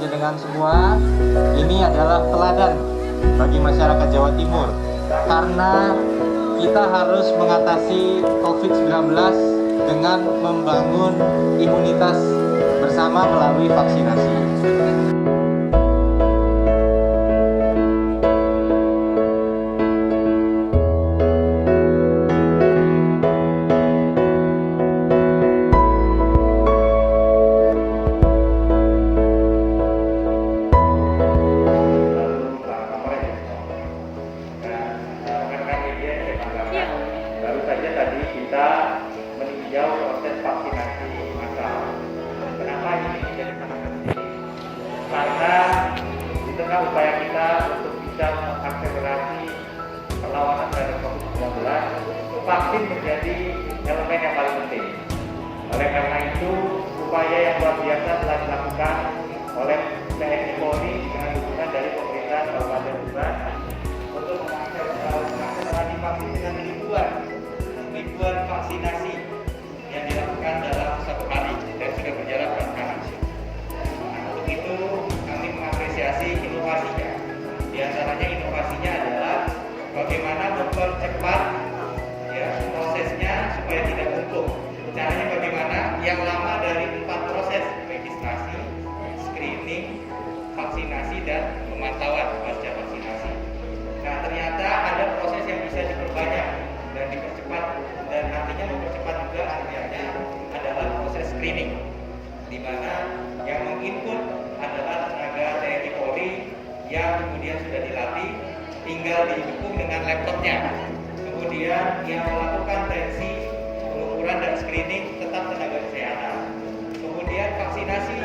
jenengan semua ini adalah teladan bagi masyarakat Jawa Timur, karena kita harus mengatasi COVID-19 dengan membangun imunitas bersama melalui vaksinasi. Baru saja tadi kita meninjau proses vaksinasi massal. Kenapa ini menjadi sangat penting? Karena di tengah upaya kita untuk bisa mengakselerasi perlawanan terhadap COVID-19, vaksin menjadi elemen yang paling penting. Oleh karena itu, upaya yang luar biasa telah dilakukan oleh TNI Polri dengan dukungan dari pemerintah Kabupaten Tuban untuk mengakselerasi vaksin dengan ribuan vaksinasi yang dilakukan dalam satu hari dan sudah berjalan belakangan. Untuk itu kami mengapresiasi inovasinya. Di antaranya inovasinya adalah bagaimana mempercepat prosesnya supaya tidak numpuk. Caranya bagaimana? Yang lama dari 4 proses: registrasi, screening, vaksinasi, dan pemantauan pasca vaksinasi. Nah, ternyata ada proses yang bisa diperbanyak dan dipercepat, dan nantinya mempercepat juga artinya adalah proses screening, di mana yang menginput adalah tenaga TNI Polri yang kemudian sudah dilatih, tinggal didukung dengan laptopnya. Kemudian yang melakukan tensi, pengukuran dan screening tetap tenaga kesehatan. Kemudian vaksinasi,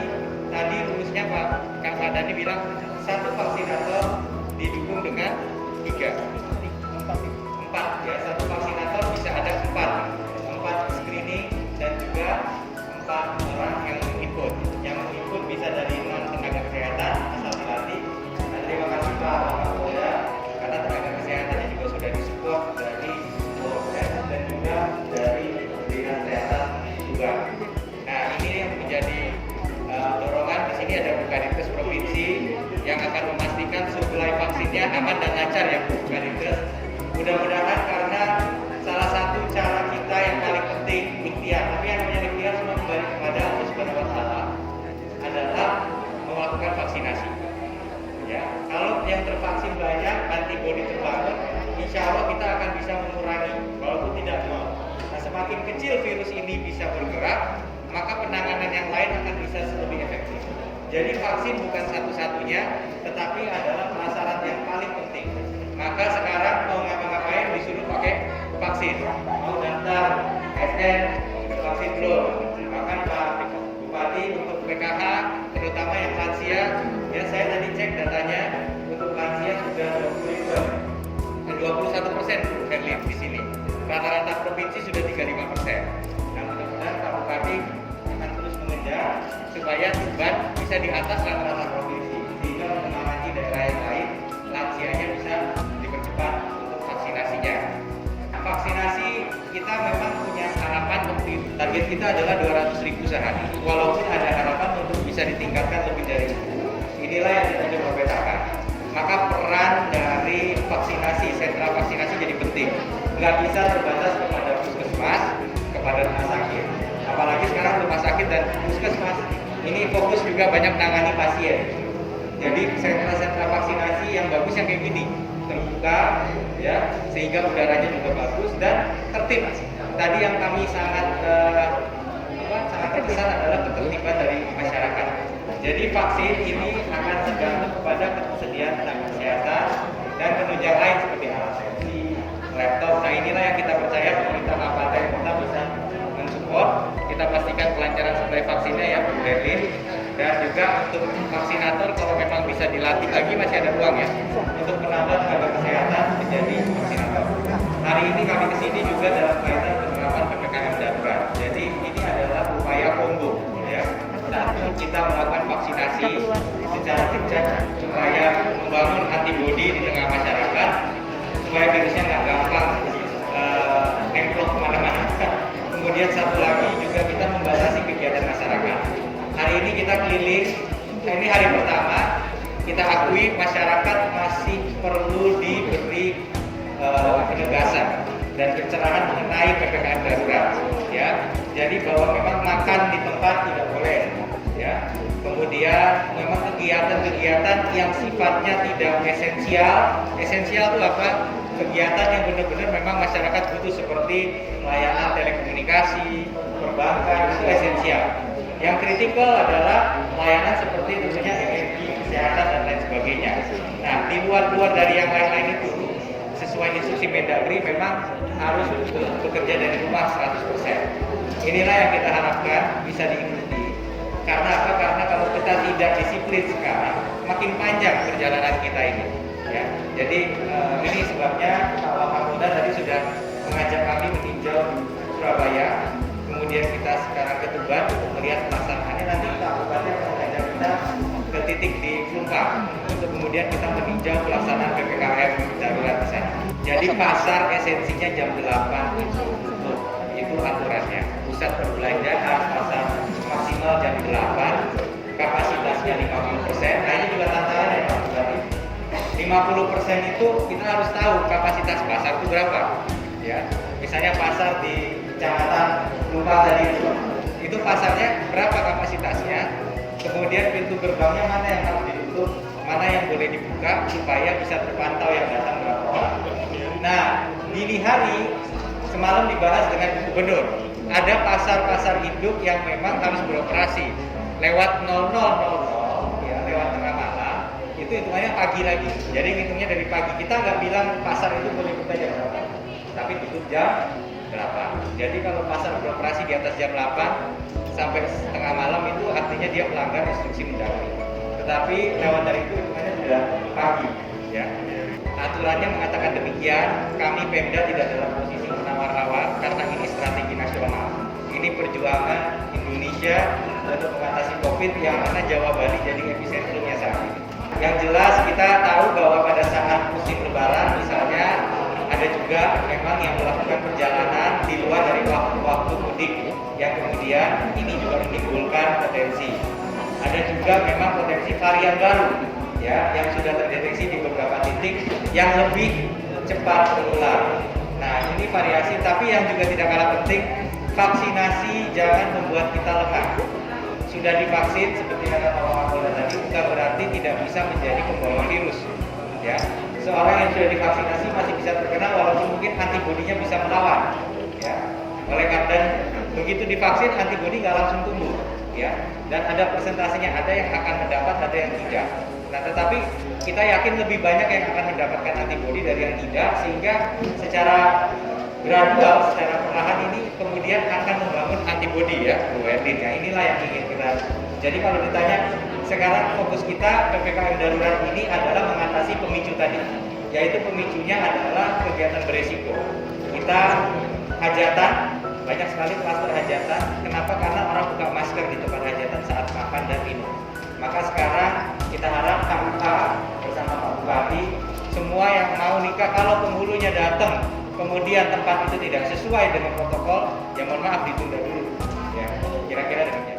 tadi rumusnya Pak Kang Sadani bilang satu vaksinator didukung dengan 4 ya, satu vaksinator bisa ada 4 screening dan juga 4 orang yang menginput. Yang menginput bisa dari non tenaga kesehatan asal dilatih. Dan terima kasih Pak Kapolda, karena tenaga kesehatannya juga sudah disupport dari Polres dan juga dari Dinas Kesehatan juga. Nah, ini yang menjadi dorongan. Di sini ada Bukadinkes Provinsi yang akan memastikan suplai vaksinnya aman dan lancar ya Bu Bukadinkes. Mudah-mudahan, karena salah satu cara kita yang paling penting ikhtiar, tapi yang namanya ikhtiar semua kembali kepada Allah Subhanahu wa Ta'ala, adalah melakukan vaksinasi. Ya, kalau yang tervaksin banyak, antibodi terbangun, insya Allah kita akan bisa mengurangi walaupun tidak mau. Nah, semakin kecil virus ini bisa bergerak, maka penanganan yang lain akan bisa lebih efektif. Jadi vaksin bukan satu-satunya, tetapi adalah prasyarat yang paling penting. Maka sekarang mau ngapa-ngapain disuruh pakai vaksin. Mau daftar SN, vaksin belum. Bahkan Pak Bupati untuk PKH, terutama yang lansia, ya saya tadi cek datanya untuk lansia sudah 21% Herlin di sini. Rata-rata provinsi sudah 35%. Nah, mudah-mudahan Pak Bupati akan terus mengejar supaya Tuban bisa di atas rata-rata provinsi, sehingga menangani daerah yang lain lansianya bisa dipercepat untuk vaksinasinya. Vaksinasi kita memang punya harapan untuk target kita adalah 200.000 sehari. Walaupun ada harapan untuk bisa ditingkatkan lebih dari itu. Inilah yang kita coba petakan. Maka peran dari vaksinasi, sentra vaksinasi jadi penting. Nggak bisa terbatas kepada puskesmas, kepada rumah sakit. Apalagi sekarang rumah sakit dan puskesmas ini fokus juga banyak menangani pasien. Jadi sentra-sentra vaksinasi yang bagus yang kayak gini, terbuka, ya, sehingga udaranya juga bagus dan tertib. Tadi yang kami sangat terkesan adalah ketertiban dari masyarakat. Jadi vaksin ini akan tergantung kepada ketersediaan tenaga kesehatan dan penunjang lain seperti alat tensi, laptop. Nah, inilah yang kita percaya pemerintah kabupaten kota bisa mensupport. Kita pastikan kelancaran suplai vaksinnya ya Bu Berlin. Dan juga untuk vaksinator, kalau memang bisa dilatih lagi masih ada ruang ya untuk menambah tenaga kesehatan menjadi vaksinator. Hari ini kami kesini juga dalam kaitan penerapan PPKM darurat. Jadi ini adalah upaya combo ya. Satu, kita melakukan vaksinasi secara gencar supaya membangun antibodi di tengah masyarakat supaya virusnya nggak gampang nempel kemana-mana. Kemudian satu lagi juga kita membatasi kegiatan masyarakat. Hari ini kita keliling ini hari pertama, kita akui masyarakat masih perlu diberi penegasan dan pencerahan mengenai PPKM darurat, ya. Jadi bahwa memang makan di tempat tidak boleh, ya. Kemudian memang kegiatan-kegiatan yang sifatnya tidak esensial itu apa? Kegiatan yang benar-benar memang masyarakat butuh seperti layanan telekomunikasi, perbankan itu esensial. Yang kritikal adalah layanan seperti tentunya energi, kesehatan dan lain sebagainya. Nah, di luar dari yang lain-lain itu sesuai instruksi Mendagri memang harus bekerja dari rumah 100%. Inilah yang kita harapkan bisa diikuti. Karena apa? Karena kalau kita tidak disiplin sekarang, makin panjang perjalanan kita ini. Ya, jadi ini sebabnya Pak Wakapolda tadi sudah mengajak kami meninjau Surabaya. Kemudian kita sekarang ke Tuban untuk melihat pelaksanaannya. Nanti Pak Bupati akan mengajak kita ke titik di Plumpang untuk kemudian kita meninjau pelaksanaan PPKM darurat di sana. Jadi pasar esensinya jam 8 itu tutup, itu aturannya. Pusat perbelanjaan harus pasar maksimal jam 8, kapasitasnya 50%. Nah ini juga tantangannya Pak Bupati. 50% itu kita harus tahu kapasitas pasar itu berapa. Ya, misalnya pasar di Kecamatan Plumpang tadi itu pasarnya berapa kapasitasnya, kemudian pintu gerbangnya mana yang harus ditutup, mana yang boleh dibuka supaya bisa terpantau yang datang berapa orang. Nah, dini hari semalam dibahas dengan Bu Gubernur, ada pasar-pasar induk yang memang harus beroperasi lewat 00.00 ya, lewat tengah malam, itu hitungannya pagi lagi. Jadi hitungnya dari pagi. Kita nggak bilang pasar itu boleh buka jam berapa, tapi tutup jam 8. Jadi kalau pasar beroperasi di atas jam 8 sampai setengah malam itu artinya dia melanggar instruksi Mendagri. Tetapi lewat dari itu hitungannya sudah pagi, ya. Aturannya mengatakan demikian. Kami Pemda tidak dalam posisi menawar-nawar karena ini strategi nasional. Ini perjuangan Indonesia untuk mengatasi COVID yang mana Jawa Bali jadi epicentrumnya saat ini. Yang jelas kita tahu bahwa pada saat musim Lebaran misalnya ada juga memang yang melakukan perjalanan di luar dari waktu-waktu mudik yang kemudian ini juga menimbulkan potensi. Ada juga memang potensi varian baru ya yang sudah terdeteksi di beberapa titik yang lebih cepat menular. Nah ini variasi, tapi yang juga tidak kalah penting, vaksinasi jangan membuat kita lengah. Sudah divaksin seperti kata Pak Wakapolda tadi bukan berarti tidak bisa menjadi pembawa virus. Ya, seorang yang sudah divaksinasi masih bisa terkena walaupun mungkin antibodinya bisa melawan. Ya, oleh karena begitu divaksin antibodi nggak langsung tumbuh. Ya, dan ada persentasenya, ada yang akan mendapat, ada yang tidak. Nah, tetapi kita yakin lebih banyak yang akan mendapatkan antibodi dari yang tidak, sehingga secara gradual, secara perlahan ini kemudian akan membangun antibodi ya, Bu Erlin. Ya, inilah yang ingin kita. Jadi kalau ditanya sekarang fokus kita PPKM darurat ini adalah mengatasi pemicu tadi, yaitu pemicunya adalah kegiatan beresiko. Kita hajatan, banyak sekali kluster hajatan. Kenapa? Karena orang buka masker di tempat hajatan saat makan dan minum. Maka sekarang kita harap KUK bersama Pak Bupati, semua yang mau nikah kalau penghulunya datang, kemudian tempat itu tidak sesuai dengan protokol, ya mohon maaf ditunda dulu. Ya, kira-kira demikian.